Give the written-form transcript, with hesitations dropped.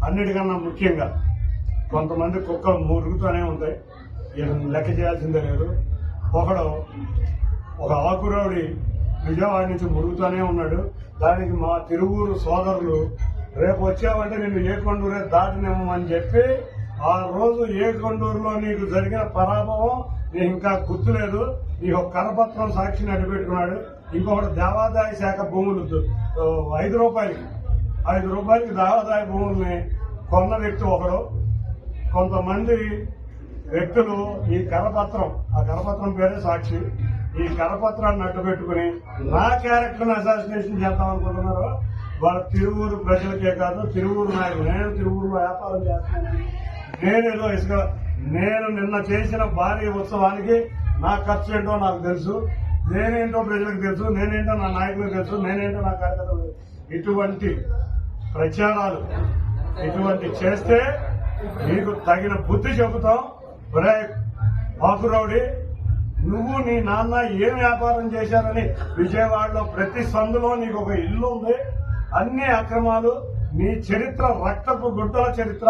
అన్నిటికన్నా ముఖ్యంగా కొంతమంది కుక్కలు మురుగుతూనే ఉంటాయి, లెక్క చేయాల్సిందే లేదు. ఒక ఆకురౌడి విజయవాడ నుంచి మురుగుతూనే ఉన్నాడు. దానికి మా తిరువూరు సోదరులు రేపు వచ్చావంటే నేను ఏ కొండూరే దాటినివ్వమని చెప్పి ఆ రోజు ఏ కొండూరులో నీకు జరిగిన పరాభవం నీకు ఇంకా గుర్తులేదు. నీకు ఒక కరపత్రం సాక్షిని అడ్డుపెట్టుకున్నాడు. ఇంకొకటి దేవాదాయ శాఖ భూములు ₹5 దేవాదాయ భూముల్ని కొన్న వ్యక్తి ఒకడు. కొంతమంది వ్యక్తులు ఈ కరపత్రం పేరే సాక్షి. ఈ కరపత్రాన్ని అడ్డుపెట్టుకుని నా క్యారెక్టర్ని అసాసినేషన్ చేద్దాం అనుకుంటున్నారు. వాళ్ళ తిరువూరు ప్రజలకే కాదు, తిరువూరు నాయకులు. నేను తిరువూరులో వ్యాపారం చేస్తున్నాను. నేను నిన్న చేసిన భారీ ఉత్సవానికి నా ఖర్చు ఏంటో నాకు తెలుసు, నేనేంటో ప్రజలకు తెలుసు, నేనేంటో నా నాయకులకు తెలుసు, నేనేంటో నా కార్యకర్తలకు. ఇటువంటి ప్రచారాలు ఇటువంటి చేస్తే నీకు తగిన బుద్ధి చెబుతాం. ఆకురౌడి, నువ్వు నీ నాన్న ఏం వ్యాపారం చేశారని విజయవాడలో ప్రతి సందులో నీకు ఒక ఇల్లు ఉంది. అన్ని అక్రమాలు, నీ చరిత్ర రక్తపు గుట్టల చరిత్ర.